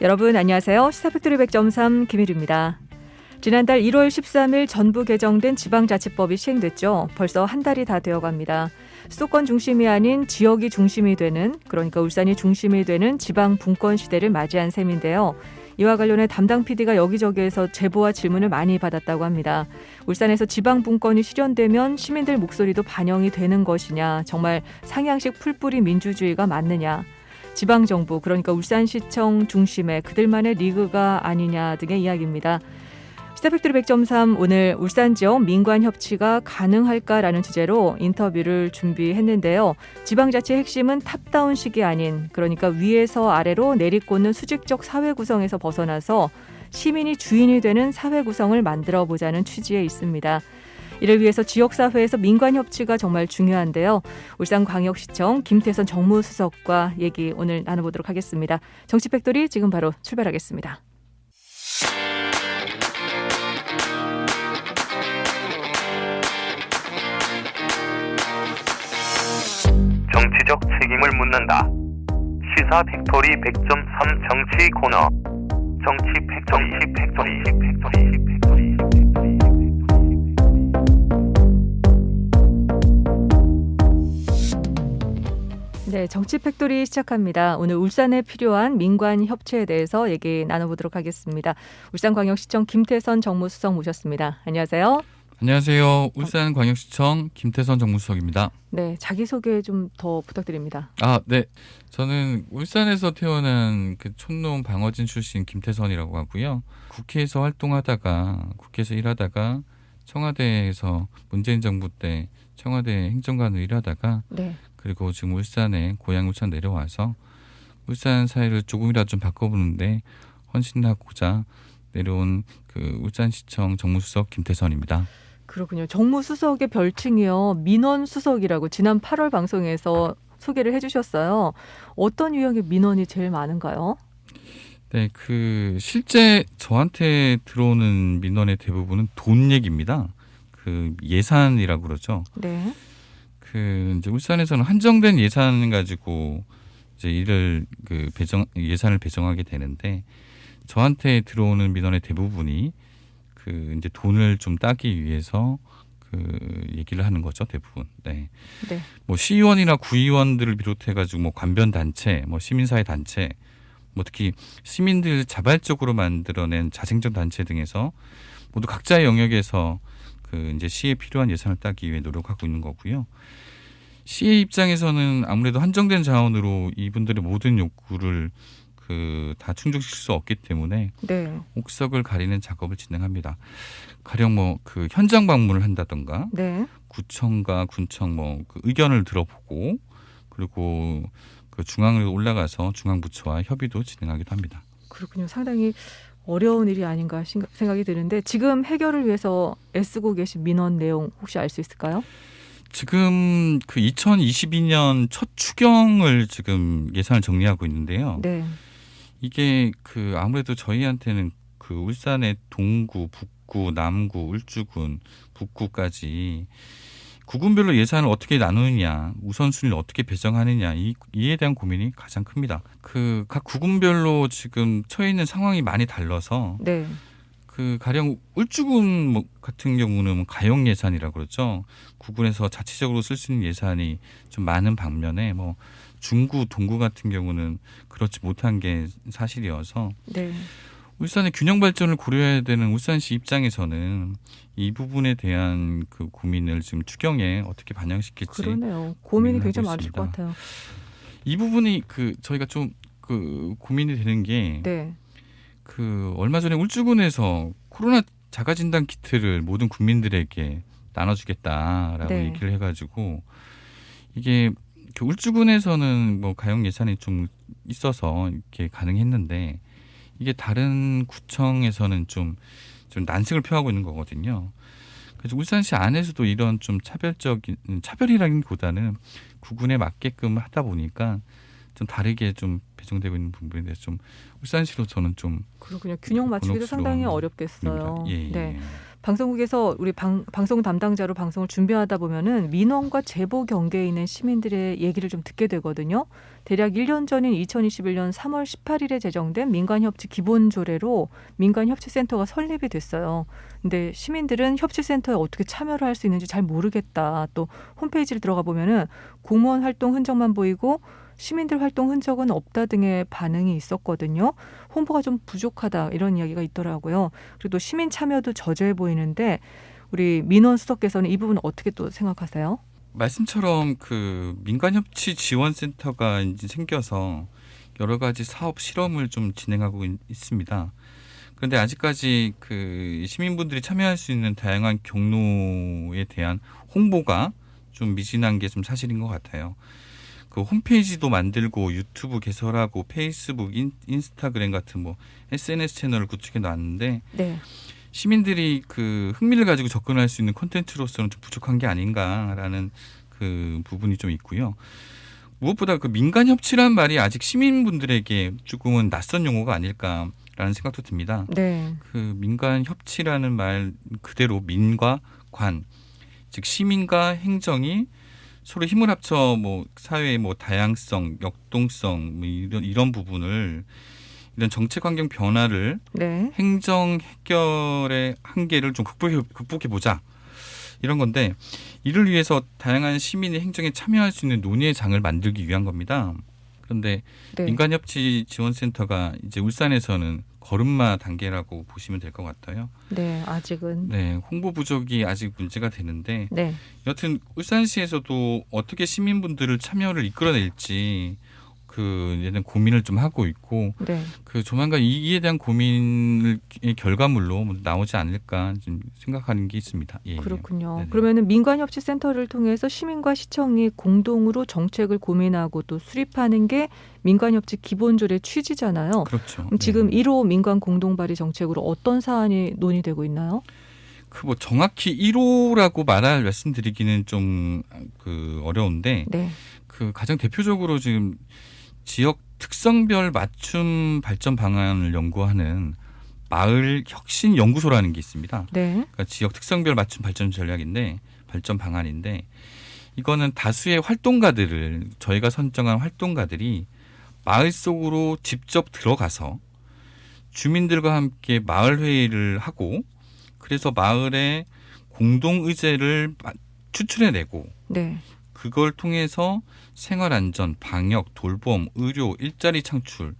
여러분 안녕하세요. 시사팩토리 100.3 김일입니다. 지난달 1월 13일 전부 개정된 지방자치법이 시행됐죠. 벌써 한 달이 다 되어갑니다. 수도권 중심이 아닌 지역이 중심이 되는, 그러니까 울산이 중심이 되는 지방 분권 시대를 맞이한 셈인데요. 이와 관련해 담당 PD가 여기저기에서 제보와 질문을 많이 받았다고 합니다. 울산에서 지방 분권이 실현되면 시민들 목소리도 반영이 되는 것이냐, 정말 상향식 풀뿌리 민주주의가 맞느냐, 지방정부, 그러니까 울산시청 중심의 그들만의 리그가 아니냐 등의 이야기입니다. 시사팩토리 100.3 오늘 울산 지역 민관 협치가 가능할까라는 주제로 인터뷰를 준비했는데요. 지방자치의 핵심은 탑다운식이 아닌, 그러니까 위에서 아래로 내리꽂는 수직적 사회 구성에서 벗어나서 시민이 주인이 되는 사회 구성을 만들어보자는 취지에 있습니다. 이를 위해서 지역사회에서 민관협치가 정말 중요한데요. 울산광역시청 김태선 정무수석과 얘기 오늘 나눠보도록 하겠습니다. 정치팩토리 지금 바로 출발하겠습니다. 정치적 책임을 묻는다. 시사 팩토리 100.3 정치 코너. 정치 팩토리. 네, 정치 팩토리 시작합니다. 오늘 울산에 필요한 민관 협치에 대해서 얘기 나눠보도록 하겠습니다. 울산광역시청 김태선 정무수석 모셨습니다. 안녕하세요. 안녕하세요. 울산광역시청 김태선 정무수석입니다. 네, 자기소개 좀 더 부탁드립니다. 네. 저는 울산에서 태어난 그 촌놈 방어진 출신 김태선이라고 하고요. 국회에서 활동하다가, 국회에서 일하다가 청와대에서 문재인 정부 때 청와대 행정관으로 일하다가 네. 그리고 지금 울산에 고향 울산 내려와서 울산 사회를 조금이라도 좀 바꿔보는데 헌신하고자 내려온 그 울산시청 정무수석 김태선입니다. 그렇군요. 정무수석의 별칭이요. 민원수석이라고 지난 8월 방송에서 소개를 해주셨어요. 어떤 유형의 민원이 제일 많은가요? 네, 실제 저한테 들어오는 민원의 대부분은 돈 얘기입니다. 예산이라고 그러죠. 네. 이제 울산에서는 한정된 예산 가지고 이제 예산을 배정하게 되는데 저한테 들어오는 민원의 대부분이 이제 돈을 좀 따기 위해서 얘기를 하는 거죠, 대부분. 네. 네. 뭐 시의원이나 구의원들을 비롯해가지고 뭐 관변 단체, 뭐 시민사회 단체, 뭐 특히 시민들 자발적으로 만들어낸 자생적 단체 등에서 모두 각자의 영역에서 이제 시에 필요한 예산을 따기 위해 노력하고 있는 거고요. 시의 입장에서는 아무래도 한정된 자원으로 이분들의 모든 욕구를 다 충족시킬 수 없기 때문에 네. 옥석을 가리는 작업을 진행합니다. 가령 현장 방문을 한다던가, 네. 구청과 군청 의견을 들어보고, 그리고 중앙으로 올라가서 중앙부처와 협의도 진행하기도 합니다. 그렇군요. 상당히 어려운 일이 아닌가 생각이 드는데 지금 해결을 위해서 애쓰고 계신 민원 내용 혹시 알 수 있을까요? 지금 2022년 첫 추경을 지금 예산을 정리하고 있는데요. 네. 이게 아무래도 저희한테는 울산의 동구, 북구, 남구, 울주군, 북구까지 구군별로 예산을 어떻게 나누느냐, 우선순위를 어떻게 배정하느냐, 이에 대한 고민이 가장 큽니다. 각 구군별로 지금 처해 있는 상황이 많이 달라서 네. 가령 울주군 같은 경우는 가용 예산이라고 그러죠. 구군에서 자체적으로 쓸 수 있는 예산이 좀 많은 반면에 중구, 동구 같은 경우는 그렇지 못한 게 사실이어서 네. 울산의 균형 발전을 고려해야 되는 울산시 입장에서는 이 부분에 대한 고민을 지금 추경에 어떻게 반영시킬지. 그러네요. 고민이 굉장히 많으실 것 같아요. 이 부분이 주저희가 좀 고민이 되는 게 네. 얼마 전에 울주군에서 코로나 자가진단 키트를 모든 국민들에게 나눠주겠다라고 네. 얘기를 해가지고 이게 울주군에서는 가용 예산이 좀 있어서 이렇게 가능했는데 이게 다른 구청에서는 좀 난색을 표하고 있는 거거든요. 그래서 울산시 안에서도 이런 좀 차별이라기보다는 구군에 맞게끔 하다 보니까 좀 다르게 좀 배정되고 있는 부분에 대해서 좀 울산시로 저는 좀 그렇군요. 균형 맞추기도 상당히 어렵겠어요. 예. 네. 방송국에서 우리 방송 담당자로 방송을 준비하다 보면은 민원과 제보 경계에 있는 시민들의 얘기를 좀 듣게 되거든요. 대략 1년 전인 2021년 3월 18일에 제정된 민간협치 기본조례로 민간협치센터가 설립이 됐어요. 근데 시민들은 협치센터에 어떻게 참여를 할 수 있는지 잘 모르겠다. 또 홈페이지를 들어가 보면은 공무원 활동 흔적만 보이고 시민들 활동 흔적은 없다 등의 반응이 있었거든요. 홍보가 좀 부족하다 이런 이야기가 있더라고요. 그리고 또 시민 참여도 저조해 보이는데 우리 민원 수석께서는 이 부분 어떻게 또 생각하세요? 말씀처럼 그 민간협치 지원센터가 이제 생겨서 여러 가지 사업 실험을 좀 진행하고 있습니다. 그런데 아직까지 그 시민분들이 참여할 수 있는 다양한 경로에 대한 홍보가 좀 미진한 게 좀 사실인 것 같아요. 그 홈페이지도 만들고 유튜브 개설하고 페이스북, 인스타그램 같은 뭐 SNS 채널을 구축해 놨는데 네. 시민들이 그 흥미를 가지고 접근할 수 있는 콘텐츠로서는 좀 부족한 게 아닌가라는 그 부분이 좀 있고요. 무엇보다 그 민간협치란 말이 아직 시민분들에게 조금은 낯선 용어가 아닐까라는 생각도 듭니다. 네. 그 민간협치라는 말 그대로 민과 관, 즉 시민과 행정이 서로 힘을 합쳐 뭐 사회의 뭐 다양성, 역동성 뭐 이런 부분을 이런 정책 환경 변화를 네. 행정 해결의 한계를 좀 극복해 보자 이런 건데 이를 위해서 다양한 시민이 행정에 참여할 수 있는 논의의 장을 만들기 위한 겁니다. 그런데 네. 민간협치 지원센터가 이제 울산에서는 걸음마 단계라고 보시면 될 것 같아요. 네. 아직은. 네, 홍보 부족이 아직 문제가 되는데 네. 여튼 울산시에서도 어떻게 시민분들을 참여를 이끌어낼지 그 얘는 고민을 좀 하고 있고 네. 그 조만간 이에 대한 고민의 결과물로 나오지 않을까 좀 생각하는 게 있습니다. 예, 그렇군요. 네네. 그러면은 민간협치센터를 통해서 시민과 시청이 공동으로 정책을 고민하고 또 수립하는 게 민간협치 기본조례 취지잖아요. 그렇죠. 그럼 지금 1호 민간 공동발의 정책으로 어떤 사안이 논의되고 있나요? 그 뭐 정확히 1호라고 말씀드리기는 좀 그 어려운데 네. 그 가장 대표적으로 지금 지역 특성별 맞춤 발전 방안을 연구하는 마을 혁신 연구소라는 게 있습니다. 네. 그러니까 지역 특성별 맞춤 발전 전략인데 발전 방안인데 이거는 다수의 활동가들을 저희가 선정한 활동가들이 마을 속으로 직접 들어가서 주민들과 함께 마을 회의를 하고 그래서 마을의 공동 의제를 추출해내고 네. 그걸 통해서 생활 안전, 방역, 돌봄, 의료, 일자리 창출,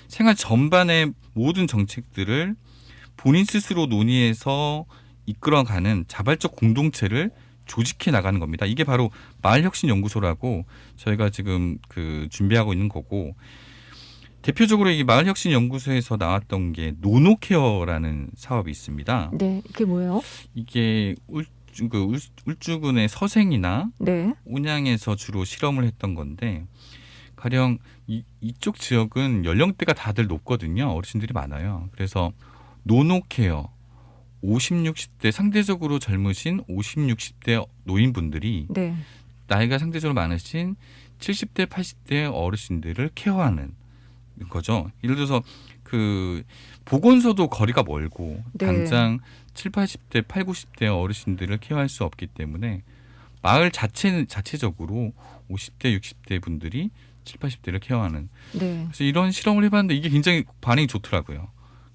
생활 전반의 모든 정책들을 본인 스스로 논의해서 이끌어가는 자발적 공동체를 조직해 나가는 겁니다. 이게 바로 마을혁신연구소라고 저희가 지금 그 준비하고 있는 거고 대표적으로 이 마을혁신연구소에서 나왔던 게 노노케어라는 사업이 있습니다. 네. 이게 뭐예요? 이게 울주군의 서생이나 네. 온양에서 주로 실험을 했던 건데 가령 이쪽 지역은 연령대가 다들 높거든요. 어르신들이 많아요. 그래서 노노케어 50, 60대 상대적으로 젊으신 50, 60대 노인분들이 네. 나이가 상대적으로 많으신 70대, 80대 어르신들을 케어하는 거죠. 예를 들어서 그 보건소도 거리가 멀고 네. 당장 7, 80대, 8, 90대 어르신들을 케어할 수 없기 때문에 마을 자체적으로 50대, 60대 분들이 7, 80대를 케어하는 네. 그래서 이런 실험을 해봤는데 이게 굉장히 반응이 좋더라고요.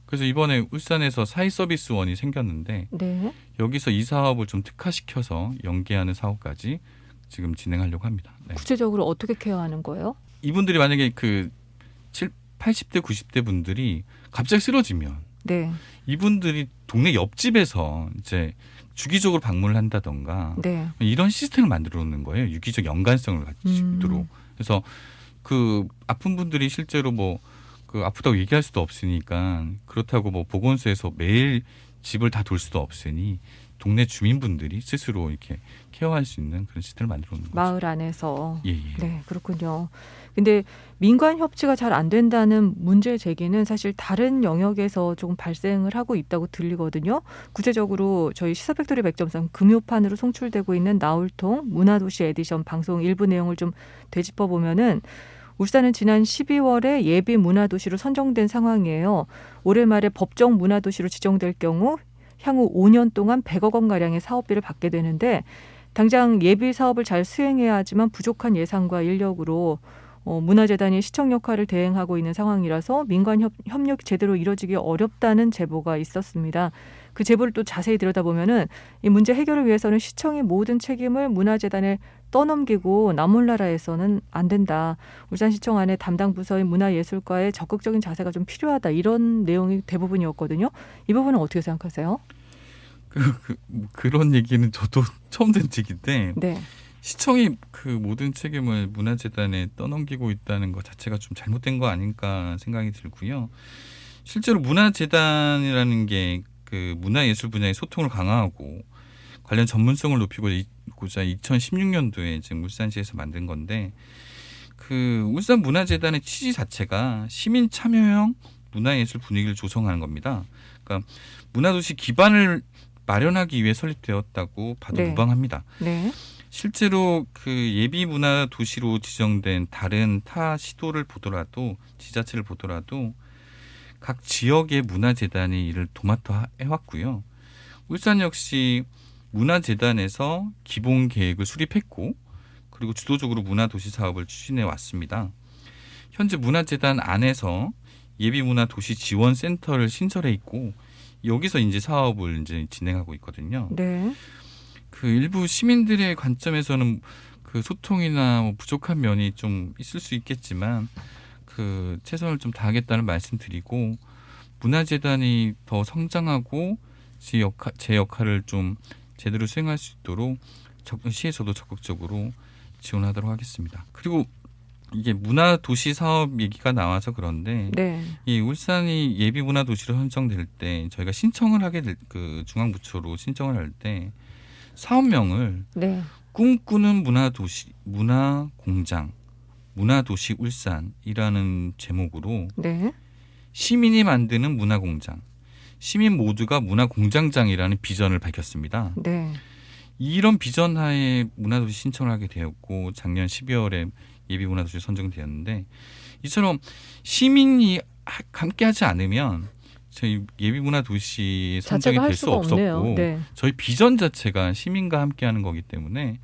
그래서 이번에 울산에서 사회서비스원이 생겼는데 네. 여기서 이 사업을 좀 특화시켜서 연계하는 사업까지 지금 진행하려고 합니다. 네. 구체적으로 어떻게 케어하는 거예요? 이분들이 만약에 그 80대, 90대 분들이 갑자기 쓰러지면 네. 이분들이 동네 옆집에서 이제 주기적으로 방문을 한다던가 네. 이런 시스템을 만들어 놓는 거예요. 유기적 연관성을 가지도록. 그래서 그 아픈 분들이 실제로 뭐 그 아프다고 얘기할 수도 없으니까 그렇다고 뭐 보건소에서 매일 집을 다 돌 수도 없으니 동네 주민분들이 스스로 이렇게 케어할 수 있는 그런 시스템을 만들어 놓는 거죠. 마을 안에서. 예, 예. 네, 그렇군요. 근데 민간 협치가 잘 안 된다는 문제 제기는 사실 다른 영역에서 조금 발생을 하고 있다고 들리거든요. 구체적으로 저희 시사팩토리 100.3 금요판으로 송출되고 있는 나울통 문화도시 에디션 방송 일부 내용을 좀 되짚어 보면은 울산은 지난 12월에 예비 문화도시로 선정된 상황이에요. 올해 말에 법정 문화도시로 지정될 경우 향후 5년 동안 100억 원 가량의 사업비를 받게 되는데 당장 예비 사업을 잘 수행해야 하지만 부족한 예산과 인력으로 문화재단이 시청 역할을 대행하고 있는 상황이라서 민관 협력이 제대로 이루어지기 어렵다는 제보가 있었습니다. 그 제보를 또 자세히 들여다보면은 이 문제 해결을 위해서는 시청이 모든 책임을 문화재단에 떠넘기고 나몰라라해서는 안 된다. 울산시청 안에 담당 부서인 문화예술과의 적극적인 자세가 좀 필요하다. 이런 내용이 대부분이었거든요. 이 부분은 어떻게 생각하세요? 그런 얘기는 저도 처음 듣는 얘기인데 네. 시청이 그 모든 책임을 문화재단에 떠넘기고 있다는 것 자체가 좀 잘못된 거 아닌가 생각이 들고요. 실제로 문화재단이라는 게 그 문화예술 분야의 소통을 강화하고 관련 전문성을 높이고자 2016년도에 지금 울산시에서 만든 건데 그 울산 문화재단의 취지 자체가 시민 참여형 문화예술 분위기를 조성하는 겁니다. 그러니까 문화도시 기반을 마련하기 위해 설립되었다고 봐도 네. 무방합니다. 네. 실제로 그 예비 문화 도시로 지정된 다른 타 시도를 보더라도 지자체를 보더라도 각 지역의 문화재단이 이를 도맡아 해왔고요. 울산 역시 문화재단에서 기본 계획을 수립했고 그리고 주도적으로 문화도시 사업을 추진해 왔습니다. 현재 문화재단 안에서 예비 문화 도시 지원 센터를 신설해 있고 여기서 이제 사업을 이제 진행하고 있거든요. 네. 그 일부 시민들의 관점에서는 그 소통이나 뭐 부족한 면이 좀 있을 수 있겠지만 그 최선을 좀 다하겠다는 말씀드리고 문화재단이 더 성장하고 제 역할을 좀 제대로 수행할 수 있도록 시에서도 적극적으로 지원하도록 하겠습니다. 그리고 이게 문화도시 사업 얘기가 나와서 그런데 네. 이 울산이 예비 문화도시로 선정될 때 저희가 신청을 하게 될 그 중앙부처로 신청을 할 때 사업명을 네. 꿈꾸는 문화도시 문화공장 문화도시 울산이라는 제목으로 네. 시민이 만드는 문화공장 시민 모두가 문화공장장이라는 비전을 밝혔습니다. 네. 이런 비전 하에 문화도시 신청을 하게 되었고 작년 12월에 예비 문화도시 선정되었는데 이처럼 시민이 함께하지 않으면 저희 예비 문화도시 선정이 자체가 할 될 수 수가 없었고 없네요. 네. 저희 비전 자체가 시민과 함께하는 거기 때문에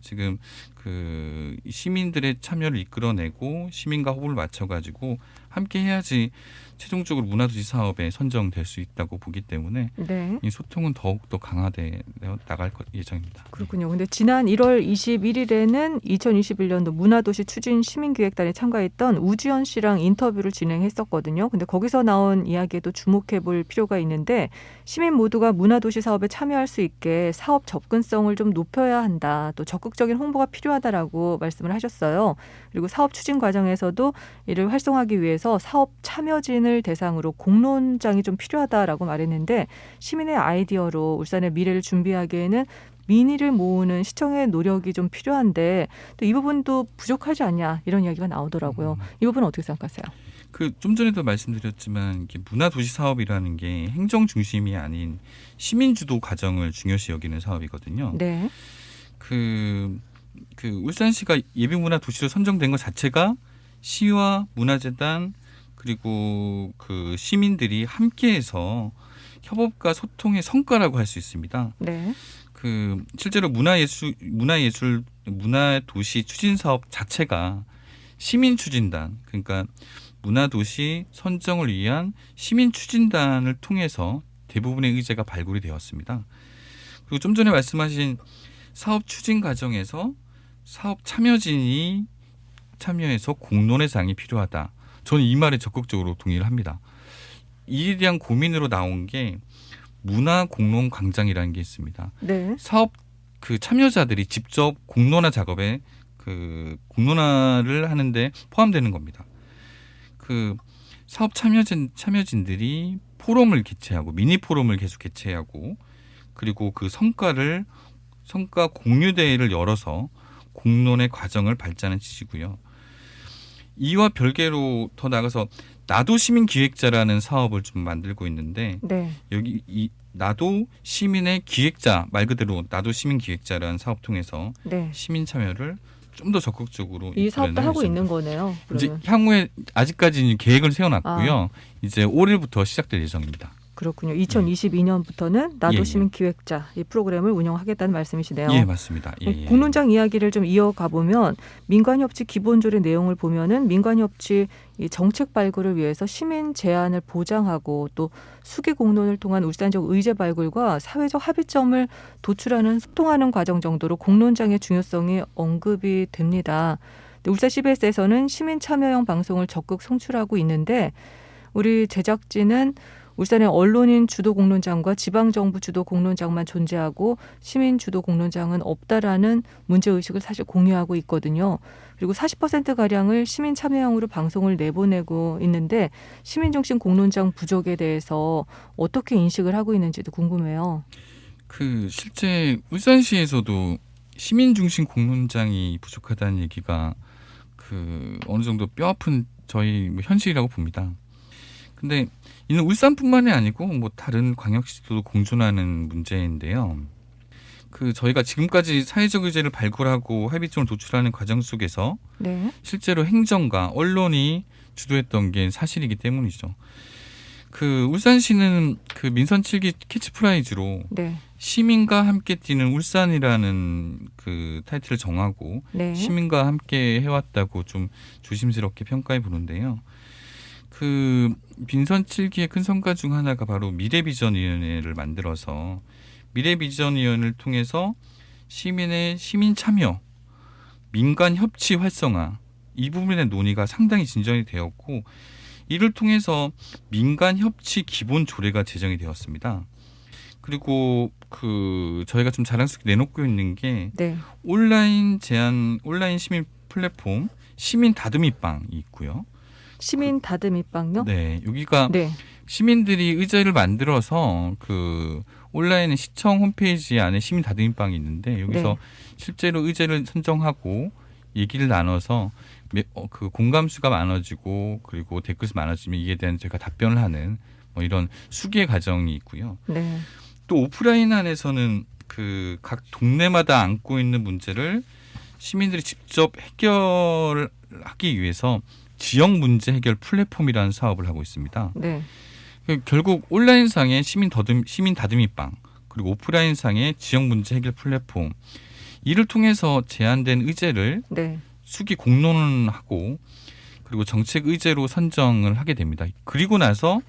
지금 그 시민들의 참여를 이끌어내고 시민과 호흡을 맞춰가지고 함께 해야지 최종적으로 문화도시 사업에 선정될 수 있다고 보기 때문에 네. 이 소통은 더욱더 강화돼 나갈 예정입니다. 그렇군요. 근데 지난 1월 21일에는 2021년도 문화도시 추진 시민기획단에 참가했던 우지연 씨랑 인터뷰를 진행했었거든요. 근데 거기서 나온 이야기에도 주목해 볼 필요가 있는데 시민 모두가 문화도시 사업에 참여할 수 있게 사업 접근성을 좀 높여야 한다. 또 적극적인 홍보가 필요하다라고 말씀을 하셨어요. 그리고 사업 추진 과정에서도 이를 활성화하기 위해서 사업 참여진을 대상으로 공론장이 좀 필요하다라고 말했는데 시민의 아이디어로 울산의 미래를 준비하기에는 민의를 모으는 시청의 노력이 좀 필요한데 또 이 부분도 부족하지 않냐 이런 이야기가 나오더라고요. 이 부분은 어떻게 생각하세요? 그 좀 전에도 말씀드렸지만 이게 문화도시 사업이라는 게 행정 중심이 아닌 시민 주도 과정을 중요시 여기는 사업이거든요. 네. 그 울산시가 예비 문화도시로 선정된 것 자체가 시와 문화재단 그리고 그 시민들이 함께해서 협업과 소통의 성과라고 할 수 있습니다. 네. 그 실제로 문화도시 추진 사업 자체가 시민 추진단 그러니까 문화도시 선정을 위한 시민 추진단을 통해서 대부분의 의제가 발굴이 되었습니다. 그리고 좀 전에 말씀하신 사업 추진 과정에서 사업 참여진이 참여해서 공론의 장이 필요하다. 저는 이 말에 적극적으로 동의를 합니다. 이에 대한 고민으로 나온 게 문화 공론 광장이라는 게 있습니다. 네. 사업 그 참여자들이 직접 공론화 작업에 그 공론화를 하는데 포함되는 겁니다. 그 사업 참여진들이 포럼을 개최하고 미니 포럼을 계속 개최하고 그리고 그 성과 공유 대회를 열어서 공론의 과정을 발전하는 취지고요. 이와 별개로 더 나가서 나도 시민 기획자라는 사업을 좀 만들고 있는데 네. 여기 이 나도 시민의 기획자 말 그대로 나도 시민 기획자라는 사업 통해서 네. 시민 참여를 좀 더 적극적으로 이 사업도 이끌어낼 하고 있는 예정입니다. 거네요. 이제 그러면. 향후에 아직까지는 계획을 세워놨고요. 이제 올해부터 시작될 예정입니다. 그렇군요. 2022년부터는 나도 예, 예. 시민 기획자 이 프로그램을 운영하겠다는 말씀이시네요. 예, 맞습니다. 예, 예. 공론장 이야기를 좀 이어가 보면 민간협치 기본조례 내용을 보면은 민간협치 이 정책 발굴을 위해서 시민 제안을 보장하고 또 수기 공론을 통한 울산적 의제 발굴과 사회적 합의점을 도출하는 소통하는 과정 정도로 공론장의 중요성이 언급이 됩니다. 근데 울산 CBS에서는 시민 참여형 방송을 적극 송출하고 있는데 우리 제작진은 울산의 언론인 주도 공론장과 지방정부 주도 공론장만 존재하고 시민 주도 공론장은 없다라는 문제의식을 사실 공유하고 있거든요. 그리고 40%가량을 시민 참여형으로 방송을 내보내고 있는데 시민 중심 공론장 부족에 대해서 어떻게 인식을 하고 있는지도 궁금해요. 실제 울산시에서도 시민 중심 공론장이 부족하다는 얘기가 어느 정도 뼈아픈 저희 현실이라고 봅니다. 근데 이는 울산뿐만이 아니고 다른 광역시도 공존하는 문제인데요. 저희가 지금까지 사회적 의제를 발굴하고 합의점을 도출하는 과정 속에서 네. 실제로 행정과 언론이 주도했던 게 사실이기 때문이죠. 울산시는 민선 7기 캐치프라이즈로 네. 시민과 함께 뛰는 울산이라는 타이틀을 정하고 네. 시민과 함께 해왔다고 좀 조심스럽게 평가해 보는데요. 민선 7기의 큰 성과 중 하나가 바로 미래비전위원회를 만들어서 미래비전위원회를 통해서 시민의 시민 참여, 민간 협치 활성화 이 부분의 논의가 상당히 진전이 되었고 이를 통해서 민간 협치 기본 조례가 제정이 되었습니다. 그리고 저희가 좀 자랑스럽게 내놓고 있는 게 네. 온라인 시민 플랫폼 시민 다듬이방이 있고요. 시민 다듬이방요? 네, 여기가 네. 시민들이 의제를 만들어서 온라인 시청 홈페이지 안에 시민 다듬이방이 있는데 여기서 네. 실제로 의제를 선정하고 얘기를 나눠서 공감수가 많아지고 그리고 댓글이 많아지면 이에 대한 제가 답변을 하는 이런 수기의 과정이 있고요. 네. 또 오프라인 안에서는 각 동네마다 안고 있는 문제를 시민들이 직접 해결하기 위해서 지역 문제 해결 플랫폼이라는 사업을 하고 있습니다. 네. 결국 온라인상의 시민 다듬이방 그리고 오프라인상의 지역 문제 해결 플랫폼 이를 통해서 제안된 의제를 네. 수기 공론하고 그리고 정책 의제로 선정을 하게 됩니다. 그리고 나서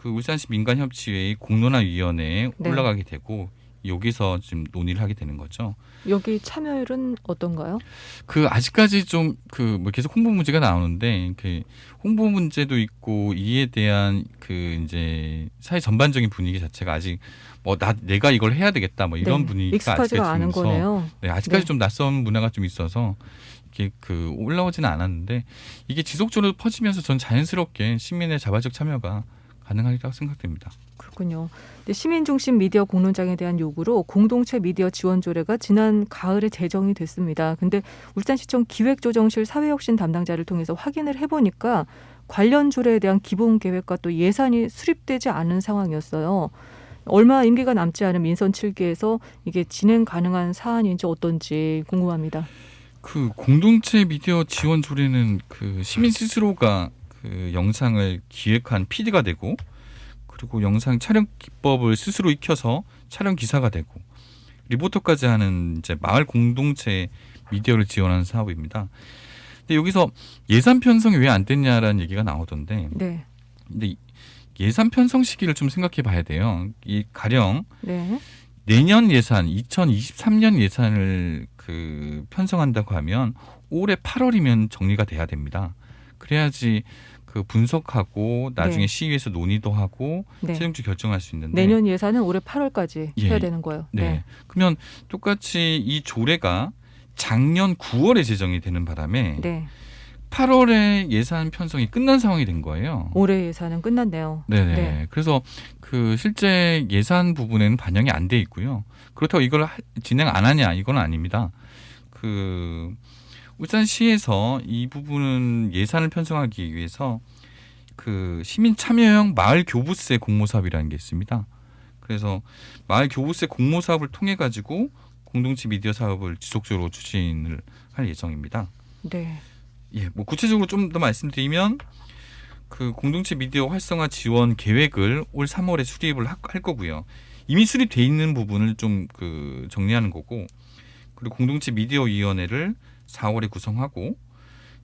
울산시 민간협치회의 공론화위원회에 네. 올라가게 되고 여기서 지금 논의를 하게 되는 거죠. 여기 참여율은 어떤가요? 아직까지 좀 계속 홍보 문제가 나오는데 홍보 문제도 있고 이에 대한 이제 사회 전반적인 분위기 자체가 아직 내가 이걸 해야 되겠다 이런 네. 분위기가 익숙하지가 아직까지 않은 있어서 거네요. 네, 아직까지 네. 좀 낯선 문화가 좀 있어서 이게 올라오지는 않았는데 이게 지속적으로 퍼지면서 전 자연스럽게 시민의 자발적 참여가 가능하리라고 생각됩니다. 그렇군요. 근데 시민 중심 미디어 공론장에 대한 요구로 공동체 미디어 지원 조례가 지난 가을에 제정이 됐습니다. 근데 울산시청 기획조정실 사회혁신 담당자를 통해서 확인을 해보니까 관련 조례에 대한 기본 계획과 또 예산이 수립되지 않은 상황이었어요. 얼마 임기가 남지 않은 민선 7기에서 이게 진행 가능한 사안인지 어떤지 궁금합니다. 공동체 미디어 지원 조례는 시민 스스로가 영상을 기획한 PD가 되고 그리고 영상 촬영 기법을 스스로 익혀서 촬영 기사가 되고 리포터까지 하는 이제 마을 공동체 미디어를 지원하는 사업입니다. 근데 여기서 예산 편성이 왜 안 됐냐라는 얘기가 나오던데. 네. 근데 예산 편성 시기를 좀 생각해 봐야 돼요. 이 가령 네. 내년 예산 2023년 예산을 편성한다고 하면 올해 8월이면 정리가 돼야 됩니다. 그래야지 분석하고 나중에 네. 시의회에서 논의도 하고 네. 최종적 결정할 수 있는데 내년 예산은 올해 8월까지 예. 해야 되는 거예요. 네. 그러면 똑같이 이 조례가 작년 9월에 제정이 되는 바람에 네. 8월에 예산 편성이 끝난 상황이 된 거예요. 올해 예산은 끝났네요. 네네. 네. 그래서 실제 예산 부분에는 반영이 안 돼 있고요. 그렇다고 이걸 진행 안 하냐 이건 아닙니다. 울산시에서 이 부분은 예산을 편성하기 위해서 시민 참여형 마을 교부세 공모 사업이라는 게 있습니다. 그래서 마을 교부세 공모 사업을 통해 가지고 공동체 미디어 사업을 지속적으로 추진을 할 예정입니다. 네. 예, 구체적으로 좀 더 말씀드리면 그 공동체 미디어 활성화 지원 계획을 올 3월에 수립을 할 거고요. 이미 수립돼 있는 부분을 좀 그 정리하는 거고, 그리고 공동체 미디어 위원회를 4월에 구성하고,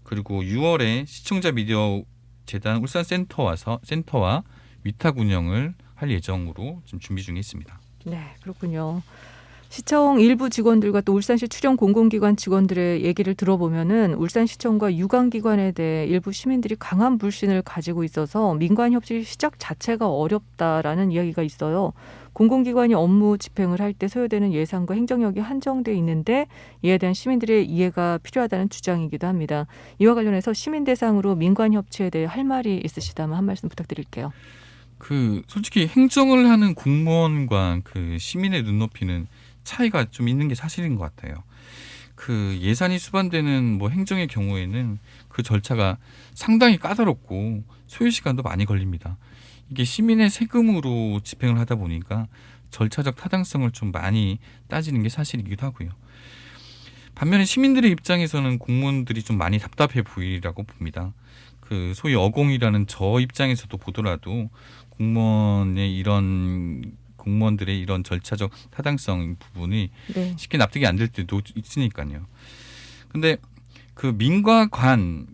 그리고 6월에 시청자 미디어 재단 울산 센터와 위탁 운영을 할 예정으로 지금 준비 중에 있습니다. 네, 그렇군요. 시청 일부 직원들과 또 울산시 출연 공공기관 직원들의 얘기를 들어보면은 울산시청과 유관기관에 대해 일부 시민들이 강한 불신을 가지고 있어서 민관협치 시작 자체가 어렵다라는 이야기가 있어요. 공공기관이 업무 집행을 할 때 소요되는 예산과 행정력이 한정돼 있는데 이에 대한 시민들의 이해가 필요하다는 주장이기도 합니다. 이와 관련해서 시민 대상으로 민관협치에 대해 할 말이 있으시다면 한 말씀 부탁드릴게요. 그 솔직히 행정을 하는 공무원과 그 시민의 눈높이는 차이가 좀 있는 게 사실인 것 같아요. 그 예산이 수반되는 뭐 행정의 경우에는 그 절차가 상당히 까다롭고 소요 시간도 많이 걸립니다. 이게 시민의 세금으로 집행을 하다 보니까 절차적 타당성을 좀 많이 따지는 게 사실이기도 하고요. 반면에 시민들의 입장에서는 공무원들이 좀 많이 답답해 보이라고 봅니다. 그 소위 어공이라는 저 입장에서도 보더라도 공무원들의 이런 절차적 타당성 부분이 네. 쉽게 납득이 안 될 때도 있으니까요. 근데 그 민과 관은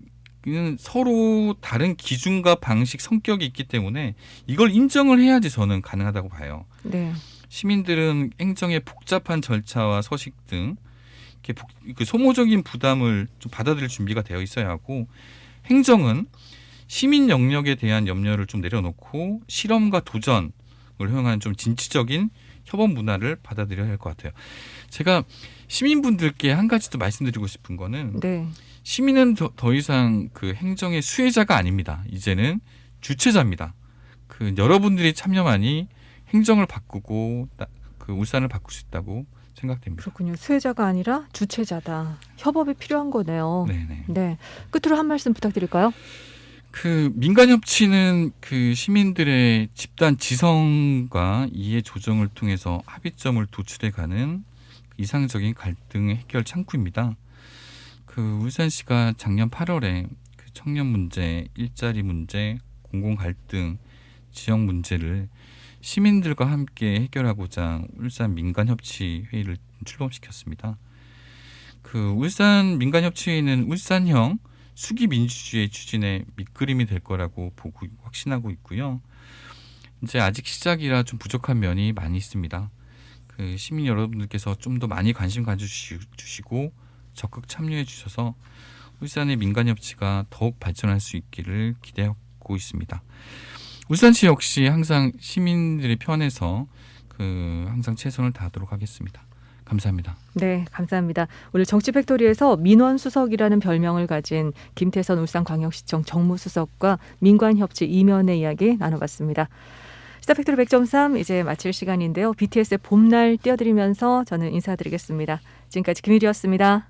서로 다른 기준과 방식, 성격이 있기 때문에 이걸 인정을 해야지 저는 가능하다고 봐요. 네. 시민들은 행정의 복잡한 절차와 서식 등 이렇게 그 소모적인 부담을 좀 받아들일 준비가 되어 있어야 하고, 행정은 시민 영역에 대한 염려를 좀 내려놓고 실험과 도전을 허용하는 좀 진취적인 협업 문화를 받아들여야 할 것 같아요. 제가 시민분들께 한 가지 더 말씀드리고 싶은 거는 네. 시민은 더 이상 그 행정의 수혜자가 아닙니다. 이제는 주체자입니다. 그 여러분들이 참여만이 행정을 바꾸고 그 울산을 바꿀 수 있다고 생각됩니다. 그렇군요. 수혜자가 아니라 주체자다. 협업이 필요한 거네요. 네네. 네. 끝으로 한 말씀 부탁드릴까요? 그 민간협치는 그 시민들의 집단 지성과 이해 조정을 통해서 합의점을 도출해가는 이상적인 갈등의 해결 창구입니다. 그 울산시가 작년 8월에 그 청년 문제, 일자리 문제, 공공 갈등, 지역 문제를 시민들과 함께 해결하고자 울산 민간협치 회의를 출범시켰습니다. 그 울산 민간협치회의는 울산형 수기 민주주의 추진의 밑그림이 될 거라고 보고 확신하고 있고요. 이제 아직 시작이라 좀 부족한 면이 많이 있습니다. 그 시민 여러분들께서 좀 더 많이 관심 가져주시고 적극 참여해 주셔서 울산의 민간협치가 더욱 발전할 수 있기를 기대하고 있습니다. 울산시 역시 항상 시민들의 편에서 그 항상 최선을 다하도록 하겠습니다. 감사합니다. 네, 감사합니다. 오늘 정치팩토리에서 민원수석이라는 별명을 가진 김태선 울산광역시청 정무수석과 민관협치 이면의 이야기 나눠봤습니다. 시사팩토리 100.3 이제 마칠 시간인데요. BTS의 봄날 띄워드리면서 저는 인사드리겠습니다. 지금까지 김일이었습니다.